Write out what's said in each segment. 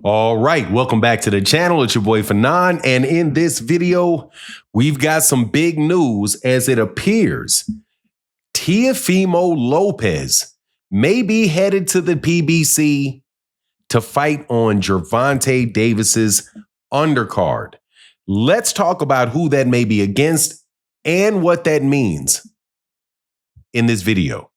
All right, welcome back to the channel. It's your boy Fanon, and in this video, we've got some big news as it appears Teofimo Lopez may be headed to the PBC to fight on Gervonta Davis's undercard. Let's talk about who that may be against and what that means in this video.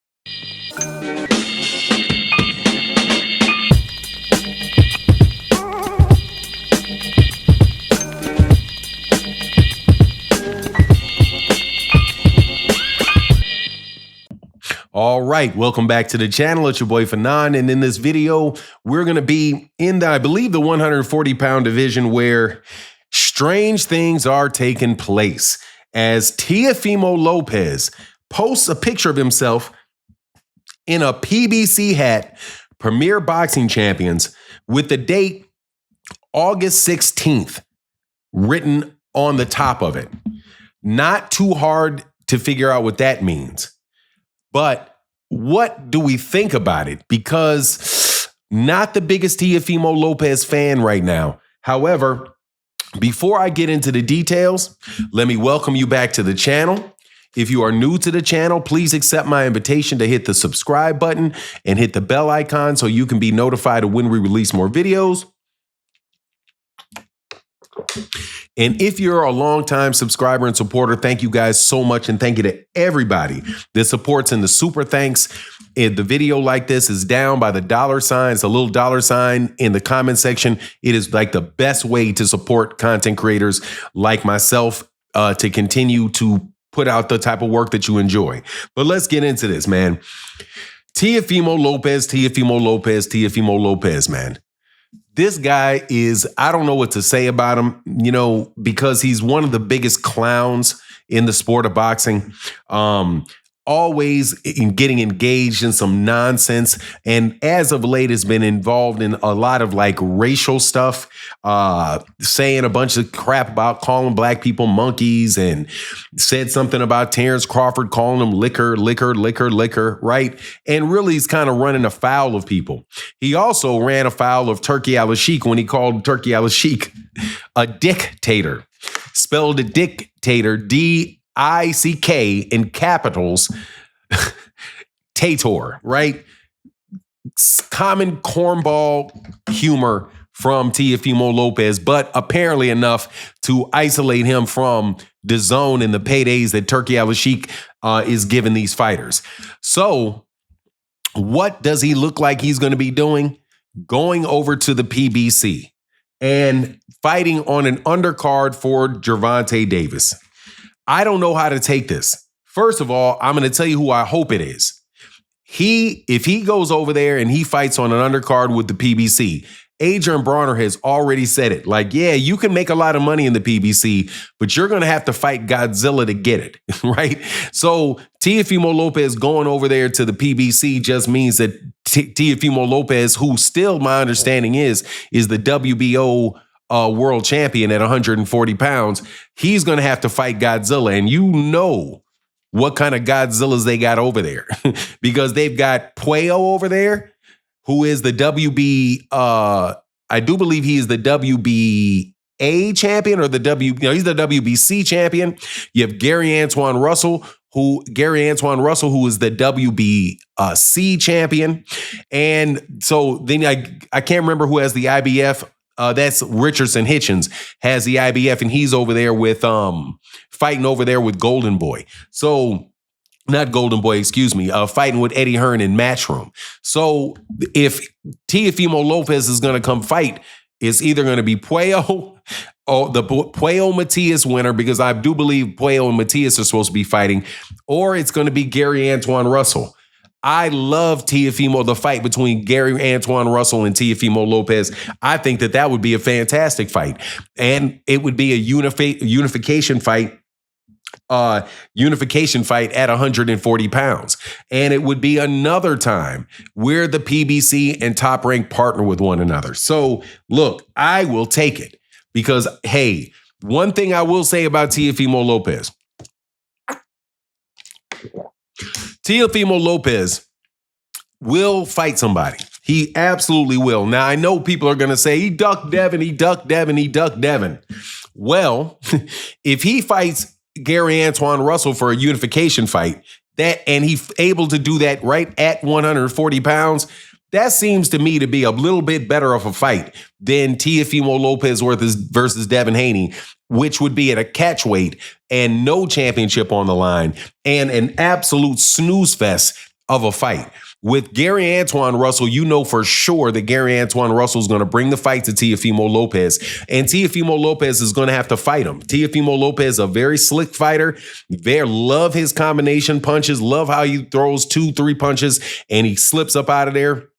All right, welcome back to the channel. It's your boy Fanon, and in this video, we're going to be in I believe, the 140-pound division where strange things are taking place as Teofimo Lopez posts a picture of himself in a PBC hat, Premier Boxing Champions, with the date August 16th written on the top of it. Not too hard to figure out what that means. But what do we think about it? Because not the biggest Teofimo Lopez fan right now. However, before I get into the details, let me welcome you back to the channel. If you are new to the channel, please accept my invitation to hit the subscribe button and hit the bell icon so you can be notified of when we release more videos. And if you're a longtime subscriber and supporter, thank you guys so much. And thank you to everybody that supports in the super thanks. If the video like this is down by the $sign, it's a little $sign in the comment section. It is like the best way to support content creators like myself to continue to put out the type of work that you enjoy. But let's get into this, man. Teofimo Lopez, man. This guy is, I don't know what to say about him, because he's one of the biggest clowns in the sport of boxing. Always getting engaged in some nonsense. And as of late has been involved in a lot of like racial stuff, saying a bunch of crap about calling black people monkeys, and said something about Terrence Crawford calling them liquor, right? And really he's kind of running afoul of people. He also ran afoul of Turki al-Sheikh when he called Turki al-Sheikh a dictator, spelled a dictator, D-I-C-K in capitals, Tator, right? Common cornball humor from Teofimo Lopez, but apparently enough to isolate him from the zone and the paydays that Turki al-Sheikh is giving these fighters. So what does he look like he's going to be doing? Going over to the PBC and fighting on an undercard for Gervonta Davis. I don't know how to take this. First of all, I'm going to tell you who I hope it is. If he goes over there and he fights on an undercard with the PBC, Adrian Bronner has already said it. Like, yeah, you can make a lot of money in the PBC, but you're going to have to fight Godzilla to get it, right? So Teofimo Lopez going over there to the PBC just means that Teofimo Lopez, who still, my understanding is the WBO world champion at 140 pounds, he's going to have to fight Godzilla. And you know what kind of Godzillas they got over there because they've got Puello over there, who is the I do believe he is the WBA champion or he's the WBC champion. You have Antuanne Russell, who is the WBC champion. And so then I can't remember who has the IBF. That's Richardson Hitchens has the IBF, and he's over there with fighting over there with Golden Boy. So not Golden Boy, excuse me, fighting with Eddie Hearn in Matchroom. So if Teofimo Lopez is going to come fight, it's either going to be Puello or the Puello-Matias winner, because I do believe Puello and Matias are supposed to be fighting, or it's going to be Antuanne Russell. I love Teofimo, the fight between Antuanne Russell and Teofimo Lopez. I think that would be a fantastic fight. And it would be a unification fight at 140 pounds. And it would be another time where the PBC and Top Rank partner with one another. So look, I will take it because, hey, one thing I will say about Teofimo Lopez, Teofimo Lopez will fight somebody. He absolutely will. Now, I know people are going to say, he ducked Devin, he ducked Devin, he ducked Devin. Well, if he fights Gary Antuanne Russell for a unification fight, and he's able to do that right at 140 pounds, that seems to me to be a little bit better of a fight than Teofimo Lopez versus Devin Haney, which would be at a catch weight and no championship on the line and an absolute snooze fest of a fight. With Gary Antuanne Russell, you know for sure that Gary Antuanne Russell is going to bring the fight to Teofimo Lopez, and Teofimo Lopez is going to have to fight him. Teofimo Lopez, a very slick fighter. They love his combination punches, love how he throws 2-3 punches, and he slips up out of there.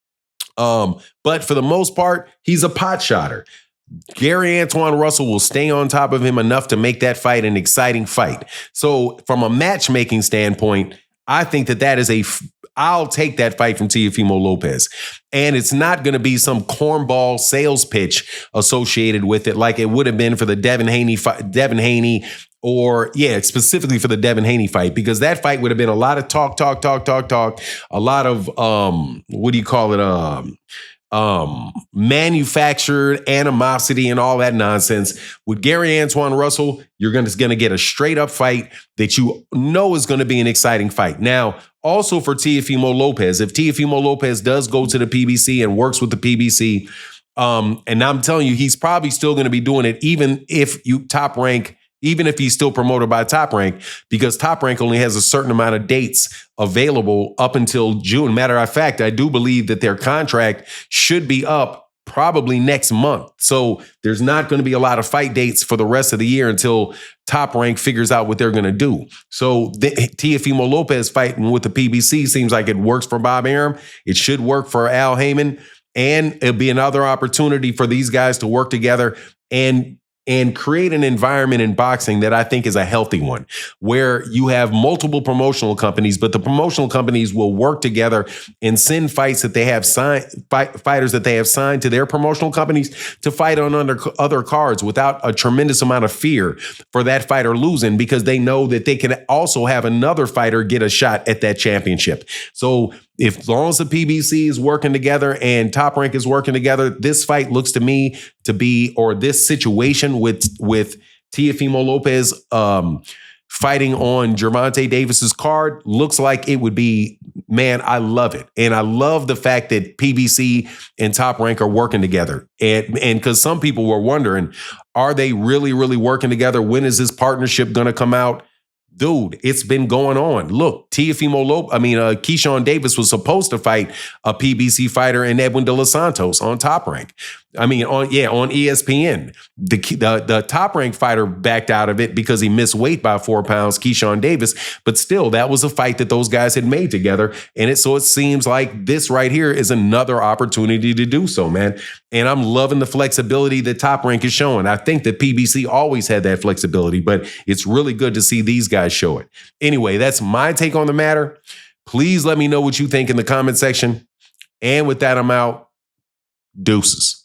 But for the most part, he's a pot shotter. Gary Antuanne Russell will stay on top of him enough to make that fight an exciting fight. So from a matchmaking standpoint, I think that is I'll take that fight from Teofimo Lopez. And it's not going to be some cornball sales pitch associated with it like it would have been for the Devin Haney specifically for the Devin Haney fight, because that fight would have been a lot of talk, a lot of, manufactured animosity and all that nonsense. With Gary Antuanne Russell, you're going to get a straight up fight that you know is going to be an exciting fight. Now, also for Teofimo Lopez, if Teofimo Lopez does go to the PBC and works with the PBC, and I'm telling you, he's probably still going to be doing it even if he's still promoted by Top Rank, because Top Rank only has a certain amount of dates available up until June. Matter of fact, I do believe that their contract should be up probably next month. So there's not going to be a lot of fight dates for the rest of the year until Top Rank figures out what they're going to do. So Teofimo Lopez fighting with the PBC seems like it works for Bob Arum. It should work for Al Heyman. And it'll be another opportunity for these guys to work together and create an environment in boxing that I think is a healthy one, where you have multiple promotional companies, but the promotional companies will work together and send fights that they have fighters that they have signed to their promotional companies to fight on other cards without a tremendous amount of fear for that fighter losing, because they know that they can also have another fighter get a shot at that championship. So as long as the PBC is working together and Top Rank is working together, this fight looks to me to be, or this situation with Teofimo Lopez fighting on Gervonta Davis's card looks like it would be, man, I love it. And I love the fact that PBC and Top Rank are working together. And because some people were wondering, are they really, really working together? When is this partnership going to come out? Dude, it's been going on. Look, Keyshawn Davis was supposed to fight a PBC fighter in Edwin De Los Santos on Top Rank. On ESPN. The Top Rank fighter backed out of it because he missed weight by 4 pounds, Keyshawn Davis. But still, that was a fight that those guys had made together. And so it seems like this right here is another opportunity to do so, man. And I'm loving the flexibility that Top Rank is showing. I think that PBC always had that flexibility, but it's really good to see these guys show it. Anyway, that's my take on the matter. Please let me know what you think in the comment section. And with that, I'm out. Deuces.